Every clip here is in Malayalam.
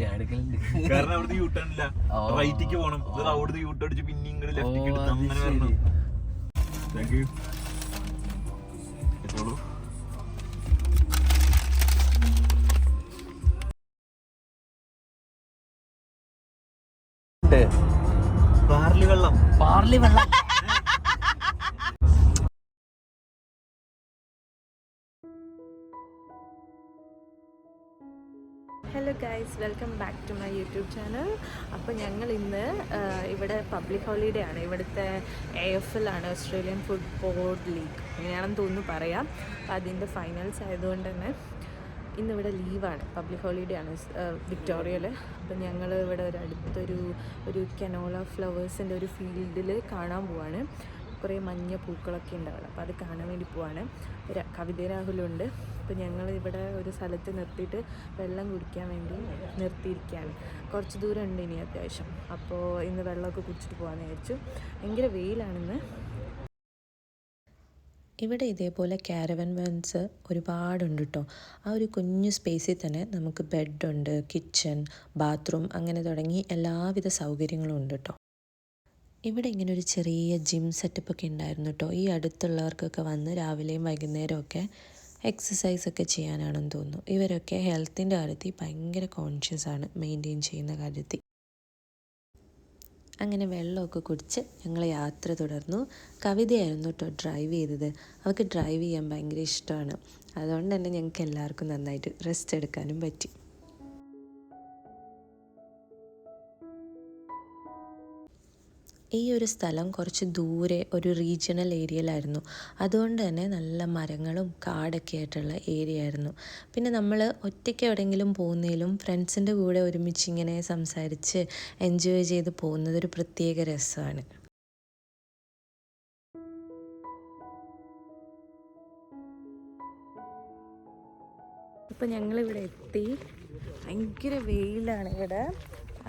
ഞാൻ എടുക്കലുണ്ട്. കാരണം അവിടുത്തെ യൂട്ടേൺ ഇല്ല, റൈറ്റിക്ക് പോകണം. അവിടുത്തെ യൂട്ടേൺ അടിച്ച് പിന്നെ ഇങ്ങോട്ട് ലെഫ്റ്റിക്ക് എടുത്ത് അങ്ങനെ വരണം. Thank you. എത്തോളൂ. പാർലി വെള്ളം. Hello guys, welcome back to my YouTube channel. അപ്പോൾ ഞങ്ങൾ ഇന്ന് ഇവിടെ പബ്ലിക് ഹോളിഡേ ആണ്. ഇവിടുത്തെ AFL ആണ്, ഓസ്ട്രേലിയൻ ഫുട്ബോൾ ലീഗ്, അങ്ങനെയാണെന്ന് തോന്നുന്നു പറയാം. അപ്പോൾ അതിൻ്റെ ഫൈനൽസ് ആയതുകൊണ്ട് തന്നെ ഇന്നിവിടെ ലീവാണ്, പബ്ലിക് ഹോളിഡേ ആണ് വിക്ടോറിയയിൽ. അപ്പോൾ ഞങ്ങൾ ഇവിടെ ഒരു കനോല ഫ്ലവേഴ്സിൻ്റെ ഒരു ഫീൽഡിൽ കാണാൻ പോവാണ്. കുറേ മഞ്ഞ പൂക്കളൊക്കെ ഉണ്ടാവുക, അപ്പോൾ അത് കാണാൻ വേണ്ടി പോവാണ്. കവിത രാഹുലുണ്ട്. അപ്പോൾ ഞങ്ങൾ ഇവിടെ ഒരു സ്ഥലത്ത് നിർത്തിയിട്ട് വെള്ളം കുടിക്കാൻ വേണ്ടി നിർത്തിയിരിക്കുകയാണ്. കുറച്ച് ദൂരം ഉണ്ട് ഇനി അത്യാവശ്യം. അപ്പോൾ ഇന്ന് വെള്ളമൊക്കെ കുടിച്ചിട്ട് പോകാമെന്ന് വിചാരിച്ചു. ഭയങ്കര വെയിലാണിന്ന്. ഇവിടെ ഇതേപോലെ കാരവൻ വാൻസ് ഒരുപാടുണ്ട് കേട്ടോ. ആ ഒരു കുഞ്ഞു സ്പേസിൽ തന്നെ നമുക്ക് ബെഡുണ്ട്, കിച്ചൺ, ബാത്റൂം, അങ്ങനെ തുടങ്ങി എല്ലാവിധ സൗകര്യങ്ങളും ഉണ്ട് കേട്ടോ. ഇവിടെ ഇങ്ങനെ ഒരു ചെറിയ ജിം സെറ്റപ്പൊക്കെ ഉണ്ടായിരുന്നു കേട്ടോ. ഈ അടുത്തുള്ളവർക്കൊക്കെ വന്ന് രാവിലെയും വൈകുന്നേരമൊക്കെ എക്സസൈസൊക്കെ ചെയ്യാനാണെന്ന് തോന്നുന്നു. ഇവരൊക്കെ ഹെൽത്തിൻ്റെ കാര്യത്തിൽ ഭയങ്കര കോൺഷ്യസ് ആണ്, മെയിൻറ്റെയിൻ ചെയ്യുന്ന കാര്യത്തിൽ. അങ്ങനെ വെള്ളമൊക്കെ കുടിച്ച് ഞങ്ങൾ യാത്ര തുടർന്നു. കവിതയായിരുന്നു കേട്ടോ ഡ്രൈവ് ചെയ്തത്. അവൾക്ക് ഡ്രൈവ് ചെയ്യാൻ ഭയങ്കര ഇഷ്ടമാണ്. അതുകൊണ്ട് തന്നെ ഞങ്ങൾക്ക് എല്ലാവർക്കും നന്നായിട്ട് റെസ്റ്റ് എടുക്കാനും പറ്റി. ഈ ഒരു സ്ഥലം കുറച്ച് ദൂരെ ഒരു റീജിയണൽ ഏരിയയിലായിരുന്നു. അതുകൊണ്ട് തന്നെ നല്ല മരങ്ങളും കാടൊക്കെ ആയിട്ടുള്ള ഏരിയ ആയിരുന്നു. പിന്നെ നമ്മൾ ഒറ്റയ്ക്ക് എവിടെയെങ്കിലും പോകുന്നതിലും ഫ്രണ്ട്സിൻ്റെ കൂടെ ഒരുമിച്ച് ഇങ്ങനെ സംസാരിച്ച് എൻജോയ് ചെയ്ത് പോകുന്നത് ഒരു പ്രത്യേക രസമാണ്. അപ്പോൾ ഞങ്ങളിവിടെ എത്തി. ഭയങ്കര വെയിലാണ് ഇവിടെ.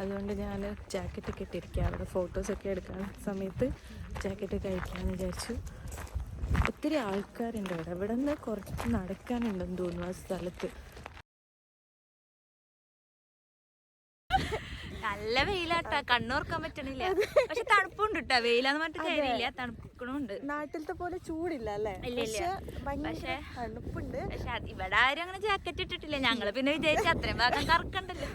അതുകൊണ്ട് ഞാൻ ജാക്കറ്റൊക്കെ ഇട്ടിരിക്കുക. അവിടെ ഫോട്ടോസൊക്കെ എടുക്കാൻ സമയത്ത് ജാക്കറ്റൊക്കെ അയക്കാമെന്ന് വിചാരിച്ചു. ഒത്തിരി ആൾക്കാരുണ്ട് ഇവിടെ. ഇവിടെ നിന്ന് കുറച്ച് നടക്കാനുണ്ടെന്ന് തോന്നുന്നു ആ സ്ഥലത്ത്. നല്ല വെയിലാട്ടാ, കണ്ണോർക്കാൻ പറ്റണില്ല. പക്ഷെ തണുപ്പുണ്ട് കേട്ടോ. വെയിലാന്ന് പറഞ്ഞിട്ട് കാര്യമില്ല, തണുപ്പണുണ്ട്. നാട്ടിലത്തെ പോലെ ചൂടില്ല അല്ലേ? പക്ഷെ തണുപ്പുണ്ട്. പക്ഷെ ഇവിടെ ആരും അങ്ങനെ ജാക്കറ്റ് ഇട്ടിട്ടില്ല. ഞങ്ങള് പിന്നെ വിചാരിച്ച അത്രയും ഭാഗം കറക്കണ്ടല്ലോ.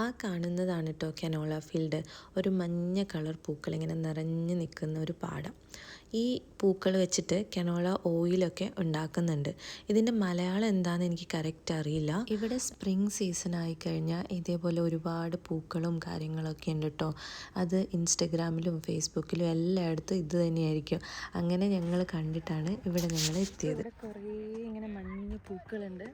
ആ കാണുന്നതാണ് കേട്ടോ കനോല ഫീൽഡ്. ഒരു മഞ്ഞ കളർ പൂക്കൾ ഇങ്ങനെ നിറഞ്ഞു നിൽക്കുന്ന ഒരു പാടം. ഈ പൂക്കൾ വെച്ചിട്ട് കനോല ഓയിലൊക്കെ ഉണ്ടാക്കുന്നുണ്ട്. ഇതിൻ്റെ മലയാളം എന്താണെന്ന് എനിക്ക് കറക്റ്റ് അറിയില്ല. ഇവിടെ സ്പ്രിംഗ് സീസൺ ആയിക്കഴിഞ്ഞാൽ ഇതേപോലെ ഒരുപാട് പൂക്കളും കാര്യങ്ങളൊക്കെ ഉണ്ട് കേട്ടോ. അത് ഇൻസ്റ്റഗ്രാമിലും ഫേസ്ബുക്കിലും എല്ലായിടത്തും ഇത് തന്നെയായിരിക്കും. അങ്ങനെ ഞങ്ങൾ കണ്ടിട്ടാണ് ഇവിടെ ഞങ്ങൾ എത്തിയത്. ഇവിടെ കുറേ ഇങ്ങനെ മഞ്ഞ പൂക്കളുണ്ട്,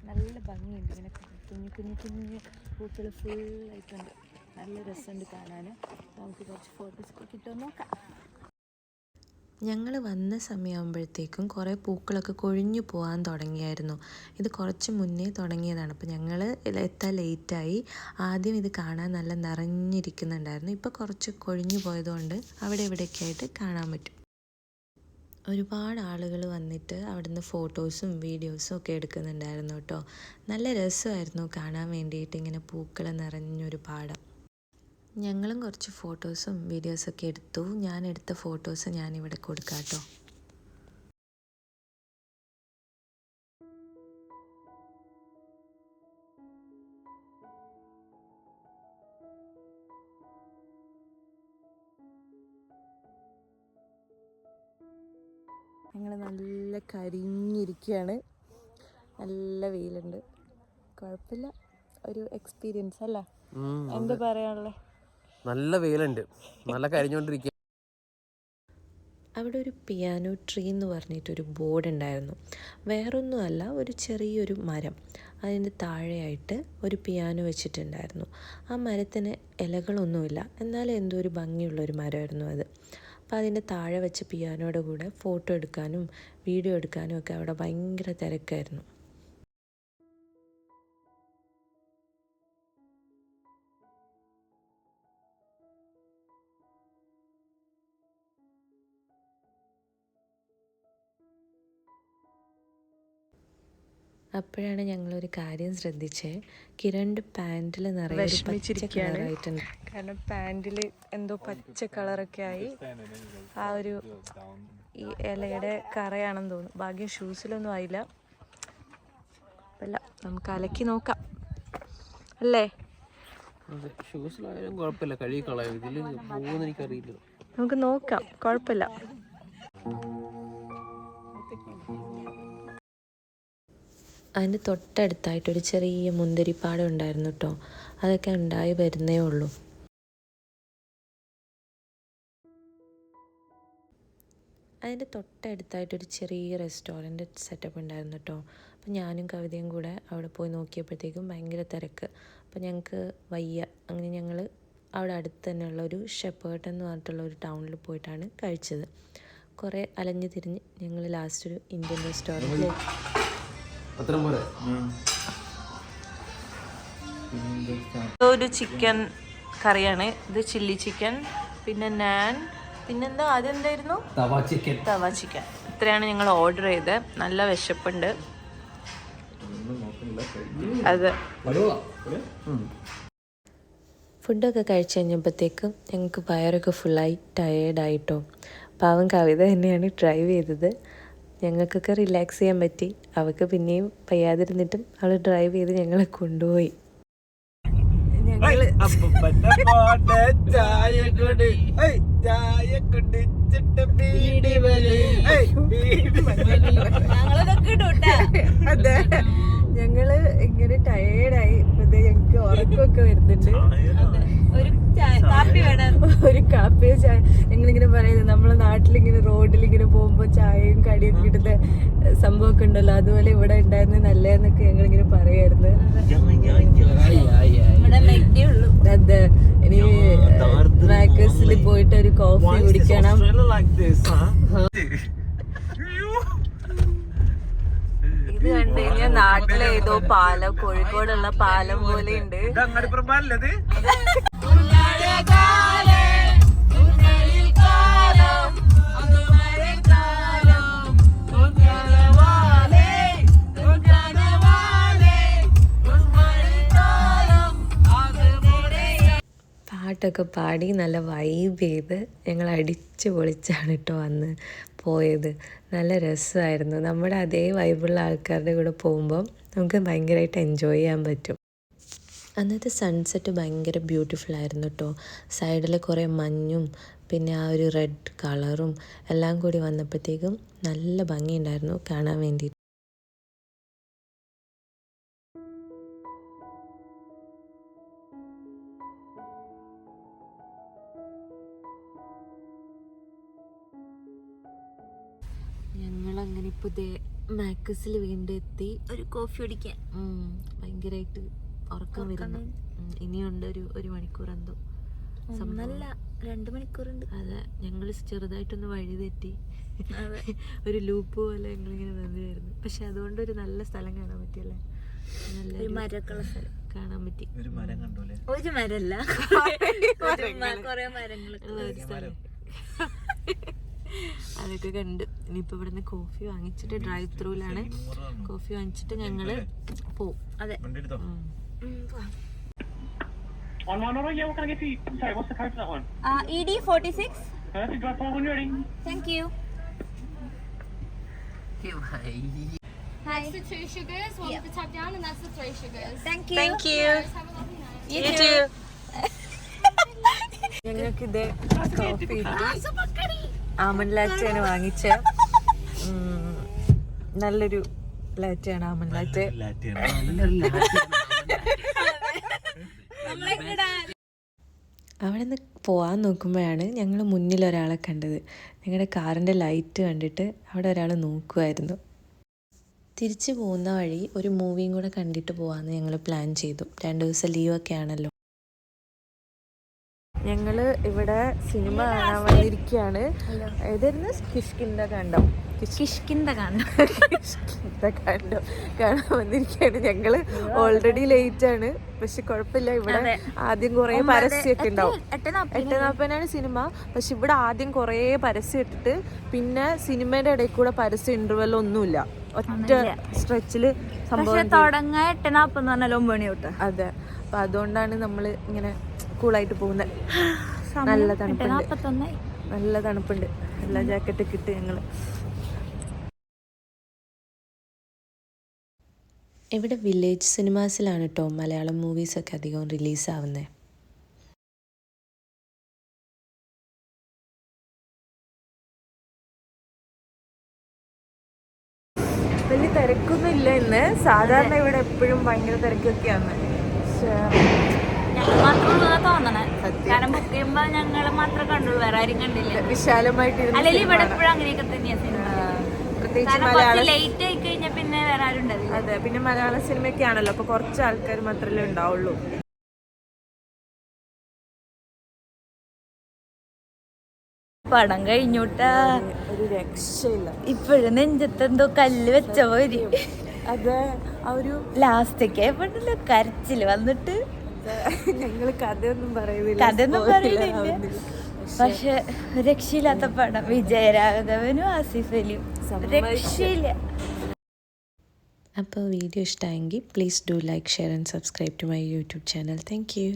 നല്ല ഭംഗിയുണ്ട്. ഇങ്ങനെ കുഞ്ഞു കുഞ്ഞു കുഞ്ഞു പൂക്കൾ ഫുള്ളായിട്ടുണ്ട്. നല്ല രസമുണ്ട് കാണാൻ. നമുക്ക് കുറച്ച് ഫോട്ടോസൊക്കെ കിട്ടുമോ നോക്കാം. ഞങ്ങൾ വന്ന സമയമാകുമ്പോഴത്തേക്കും കുറേ പൂക്കളൊക്കെ കൊഴിഞ്ഞു പോകാൻ തുടങ്ങിയായിരുന്നു. ഇത് കുറച്ച് മുന്നേ തുടങ്ങിയതാണ്. അപ്പോൾ ഞങ്ങൾ എത്താൻ ലേറ്റായി. ആദ്യം ഇത് കാണാൻ നല്ല നിറഞ്ഞിരിക്കുന്നുണ്ടായിരുന്നു. ഇപ്പോൾ കുറച്ച് കൊഴിഞ്ഞു പോയതുകൊണ്ട് അവിടെ ഇവിടെയൊക്കെ ആയിട്ട് കാണാൻ പറ്റും. ഒരുപാട് ആളുകൾ വന്നിട്ട് അവിടുന്ന് ഫോട്ടോസും വീഡിയോസും ഒക്കെ എടുക്കുന്നുണ്ടായിരുന്നു കേട്ടോ. നല്ല രസമായിരുന്നു കാണാൻ വേണ്ടിയിട്ട് ഇങ്ങനെ പൂക്കൾ നിറഞ്ഞൊരു പാടം. ഞങ്ങളും കുറച്ച് ഫോട്ടോസും വീഡിയോസൊക്കെ എടുത്തു. ഞാൻ എടുത്ത ഫോട്ടോസ് ഞാനിവിടെ കൊടുക്കാം കേട്ടോ. ഞങ്ങൾ നല്ല കരിഞ്ഞിരിക്കുകയാണ്. നല്ല വെയിലുണ്ട്. കുഴപ്പമില്ല, ഒരു എക്സ്പീരിയൻസ് അല്ല. എന്താ പറയാനുള്ളത്? നല്ല വെയിലുണ്ട്, നല്ല കരിഞ്ഞോണ്ടിരിക്കുക. അവിടെ ഒരു പിയാനോ ട്രീ എന്ന് പറഞ്ഞിട്ടൊരു ബോർഡ് ഉണ്ടായിരുന്നു. വേറൊന്നുമല്ല, ഒരു ചെറിയൊരു മരം. അതിൻ്റെ താഴെയായിട്ട് ഒരു പിയാനോ വെച്ചിട്ടുണ്ടായിരുന്നു. ആ മരത്തിന് ഇലകളൊന്നുമില്ല, എന്നാലും എന്തോ ഒരു ഭംഗിയുള്ളൊരു മരമായിരുന്നു അത്. അപ്പോൾ അതിൻ്റെ താഴെ വെച്ച പിയാനോയുടെ കൂടെ ഫോട്ടോ എടുക്കാനും വീഡിയോ എടുക്കാനും ഒക്കെ അവിടെ ഭയങ്കര തിരക്കായിരുന്നു. അപ്പോഴാണ് ഞങ്ങളൊരു കാര്യം ശ്രദ്ധിച്ചത്, കിരണിൻ്റെ പാൻറ്റിൽ നിറയെ ഒരു പച്ച കളറായിട്ടുണ്ട്. കാരണം പാൻറ്റിൽ എന്തോ പച്ച കളറൊക്കെ ആയി, ആ ഒരു ഈ ഇലയുടെ കറയാണെന്ന് തോന്നുന്നു. ഭാഗ്യം ഷൂസിലൊന്നും ആയില്ല. അല്ല, നമുക്ക് അലക്കി നോക്കാം അല്ലേ? ഷൂസിലായാലും കുഴപ്പമില്ല, കഴുകി കളയാം. ഇതിൽ പോകുന്ന എനിക്കറിയില്ല. നമുക്ക് നോക്കാം, കുഴപ്പമില്ല. അതിൻ്റെ തൊട്ടടുത്തായിട്ടൊരു ചെറിയ മുന്തിരിപ്പാടം ഉണ്ടായിരുന്നു കേട്ടോ. അതൊക്കെ ഉണ്ടായി വരുന്നേ ഉള്ളൂ. അതിൻ്റെ തൊട്ടടുത്തായിട്ടൊരു ചെറിയ റെസ്റ്റോറൻറ്റ് സെറ്റപ്പ് ഉണ്ടായിരുന്നു കേട്ടോ. അപ്പോൾ ഞാനും കവിതയും കൂടെ അവിടെ പോയി നോക്കിയപ്പോഴത്തേക്കും ഭയങ്കര തിരക്ക്. അപ്പോൾ ഞങ്ങൾക്ക് വയ്യ. അങ്ങനെ ഞങ്ങൾ അവിടെ അടുത്ത് തന്നെയുള്ള ഒരു ഷെപ്പേർട്ട് എന്ന് പറഞ്ഞിട്ടുള്ള ഒരു ടൗണിൽ പോയിട്ടാണ് കഴിച്ചത്. കുറേ അലഞ്ഞു തിരിഞ്ഞ് ഞങ്ങൾ ലാസ്റ്റ് ഒരു ഇന്ത്യൻ റെസ്റ്റോറൻറ്റിലേക്ക്. ഒരു ചിക്കൻ കറിയാണ് ഇത്, ചില്ലി ചിക്കൻ, പിന്നെ നാൻ, പിന്നെന്താ അതെന്തായിരുന്നു, തവ ചിക്കൻ. ഇത്രയാണ് ഞങ്ങൾ ഓർഡർ ചെയ്തത്. നല്ല വിശപ്പുണ്ട്. അതെ, ഫുഡൊക്കെ കഴിച്ച് കഴിഞ്ഞപ്പോഴത്തേക്കും ഞങ്ങൾക്ക് വയറൊക്കെ ഫുള്ളായി ടയേർഡായിട്ടോ. പാവം കവിത തന്നെയാണ് ഡ്രൈവ് ചെയ്തത്. ഞങ്ങൾക്കൊക്കെ റിലാക്സ് ചെയ്യാൻ പറ്റി. അവൾക്ക് പിന്നെയും വയ്യാതിരുന്നിട്ടും അവൾ ഡ്രൈവ് ചെയ്ത് ഞങ്ങളെ കൊണ്ടുപോയി. ഞങ്ങള് അതെ, ഞങ്ങള് ഇങ്ങനെ ടയേർഡായി. ഇപ്പഴത്തെ ഞങ്ങക്ക് ഉറക്കമൊക്കെ വരുന്നുണ്ട്. ഒരു കാപ്പിയോ ചായ. ഞങ്ങളിങ്ങനെ പറയുന്നത് നമ്മളെ നാട്ടിലിങ്ങനെ റോഡിലിങ്ങനെ പോകുമ്പോ ചായയും കടിയൊക്കെ കിട്ടുന്ന സംഭവമൊക്കെ ഉണ്ടല്ലോ, അതുപോലെ ഇവിടെ ഉണ്ടായിരുന്നത് നല്ലതെന്നൊക്കെ ഞങ്ങളിങ്ങനെ പറയായിരുന്നു. അതെ, ഇനി മാക്കസിൽ പോയിട്ട് ഒരു കോഫി കുടിക്കണം. ഇത് കണ്ടു കഴിഞ്ഞാൽ നാട്ടിലെ ഏതോ പാലം, കോഴിക്കോടുള്ള പാലം പോലെ ഉണ്ട്. പാട്ടൊക്കെ പാടി നല്ല വൈബ് ചെയ്ത് ഞങ്ങൾ അടിച്ച് പൊളിച്ചാണ് കേട്ടോ അന്ന് പോയത്. നല്ല രസമായിരുന്നു. നമ്മുടെ അതേ വൈബുള്ള ആൾക്കാരുടെ കൂടെ പോകുമ്പം നമുക്ക് ഭയങ്കരമായിട്ട് എൻജോയ് ചെയ്യാൻ പറ്റും. അന്നത്തെ സൺസെറ്റ് ഭയങ്കര ബ്യൂട്ടിഫുൾ ആയിരുന്നു കേട്ടോ. സൈഡിൽ കുറേ മഞ്ഞും പിന്നെ ആ ഒരു റെഡ് കളറും എല്ലാം കൂടി വന്നപ്പോഴത്തേക്കും നല്ല ഭംഗിയുണ്ടായിരുന്നു കാണാൻ വേണ്ടി. ഞങ്ങളങ്ങനെ ഇപ്പോൾ ഇതേ മാക്കസിൽ വീണ്ടും എത്തി. ഒരു കോഫി കുടിക്കാൻ ഭയങ്കരമായിട്ട് ഉറക്കം വരുന്നു. ഇനിയുണ്ട് ഒരു മണിക്കൂർ എന്തോ, നല്ല 2 മണിക്കൂറുണ്ട്. അതെ, ഞങ്ങൾ ചെറുതായിട്ടൊന്ന് വഴി തെറ്റി. ഒരു ലൂപ്പ് പോലെ ഞങ്ങളിങ്ങനെ വന്നിരുന്നു. പക്ഷെ അതുകൊണ്ട് ഒരു നല്ല സ്ഥലം കാണാൻ പറ്റിയല്ലേ? നല്ലൊരു മരക്കുള്ള സ്ഥലം കാണാൻ പറ്റി. ഒരു മരം കണ്ടോലെ? ഒരു മരല്ല, കൊറേ മരങ്ങളൊക്കെ അതൊക്കെ കണ്ട്. ഇനിയിപ്പോൾ ഇവിടുന്ന് കോഫി വാങ്ങിച്ചിട്ട് ഡ്രൈവ് ത്രൂലാണ് കോഫി വാങ്ങിച്ചിട്ട് ഞങ്ങള് പോവും. അതെ, On one order, yeah, what can I get for you? Sorry, what's the code for that one? ED46. Perfect, drive forward when you're ready. Thank you. Hi. That's the 2 sugars, one with the tab down, and that's the 3 sugars. Thank you. Thank you. Guys, have a lovely night. You too. ഞങ്ങൾക്ക് ഇതേ കോഫി ആമണ്ട് ലാറ്റയാണ് വാങ്ങിച്ച. നല്ലൊരു ലാറ്റയാണ് ആമണ്ട് ലാറ്റ്. അവിടെ നിന്ന് പോകാൻ നോക്കുമ്പോഴാണ് ഞങ്ങൾ മുന്നിൽ ഒരാളെ കണ്ടത്. ഞങ്ങളുടെ കാറിൻ്റെ ലൈറ്റ് കണ്ടിട്ട് അവിടെ ഒരാൾ നോക്കുമായിരുന്നു. തിരിച്ചു പോകുന്ന വഴി ഒരു മൂവിയും കൂടെ കണ്ടിട്ട് പോകാമെന്ന് ഞങ്ങൾ പ്ലാൻ ചെയ്തു. 2 ദിവസം ലീവൊക്കെ ആണല്ലോ. ഞങ്ങള് ഇവിടെ സിനിമ കാണാൻ വന്നിരിക്കുകയാണ്. ഏതായിരുന്നു? കിഷ്കിന്ദ കാണ്ഡം കാണാൻ വന്നിരിക്കുകയാണ്. ഞങ്ങള് ഓൾറെഡി ലേറ്റ് ആണ്, പക്ഷെ കുഴപ്പമില്ല. ഇവിടെ ആദ്യം കുറേ പരസ്യമൊക്കെ ഉണ്ടാവും. 8:40 സിനിമ. പക്ഷെ ഇവിടെ ആദ്യം കുറേ പരസ്യം ഇട്ടിട്ട് പിന്നെ സിനിമയുടെ ഇടയിൽ കൂടെ പരസ്യം ഇന്റർവെൽ ഒന്നുമില്ല. ഒറ്റ സ്ട്രെച്ചില് സംഭവം തുടങ്ങാൻ 8:40 എന്ന് പറഞ്ഞാൽ 9 മണി തൊട്ട്. അതെ, അപ്പം അതുകൊണ്ടാണ് നമ്മൾ ഇങ്ങനെ കൂളായിട്ട് പോകുന്നത്. നല്ല തണുപ്പുണ്ട്, 8:41. നല്ല തണുപ്പുണ്ട്. എല്ലാ ജാക്കറ്റൊക്കെ ഇട്ട് ഞങ്ങൾ ഇവിടെ വില്ലേജ് സിനിമാസിലാണ് കേട്ടോ മലയാളം മൂവീസൊക്കെ അധികം റിലീസാവുന്നത്. വലിയ തിരക്കൊന്നും ഇല്ല ഇന്ന്. സാധാരണ ഇവിടെ എപ്പോഴും ഭയങ്കര തിരക്കൊക്കെയാണ്. ഞങ്ങൾ മാത്രമുള്ളതാ തോന്നണേ. കാരണം ബുക്ക് ചെയ്യുമ്പോ ഞങ്ങള് മാത്രമേ കണ്ടുള്ളൂ, വേറെ ആരും കണ്ടില്ല. വിശാലമായിട്ട് അല്ലെങ്കിൽ ഇവിടെ എപ്പോഴും അങ്ങനെയൊക്കെ തന്നെയാ സിനിമ. പ്രത്യേകിച്ച് കാരണം മലയാള, ലേറ്റ് ആയി കഴിഞ്ഞാൽ പിന്നെ വേറെ ആരും ഉണ്ടാവില്ല. അതെ, പിന്നെ മലയാള സിനിമയൊക്കെ ആണല്ലോ, അപ്പൊ കുറച്ച് ആൾക്കാർ മാത്രമല്ലേ ഉണ്ടാവുള്ളൂ. പടം കഴിഞ്ഞോട്ടാ, ഒരു രക്ഷയില്ല. ഇപ്പോഴും നെഞ്ചത്തെന്തോ കല്ല് വെച്ച പോരി. അതെ, ആ ഒരു ലാസ്റ്റൊക്കെ ആയപ്പോഴല്ലോ കരച്ചില് വന്നിട്ട്. ഞങ്ങള് കഥയൊന്നും പറയുന്നില്ല, പക്ഷെ രക്ഷയില്ലാത്ത പടം. വിജയരാഘവനും ആസിഫ് അലിയും രക്ഷയില്ല. അപ്പോൾ വീഡിയോ ഇഷ്ടമായെങ്കിൽ please do like, share and subscribe to my YouTube channel. Thank U.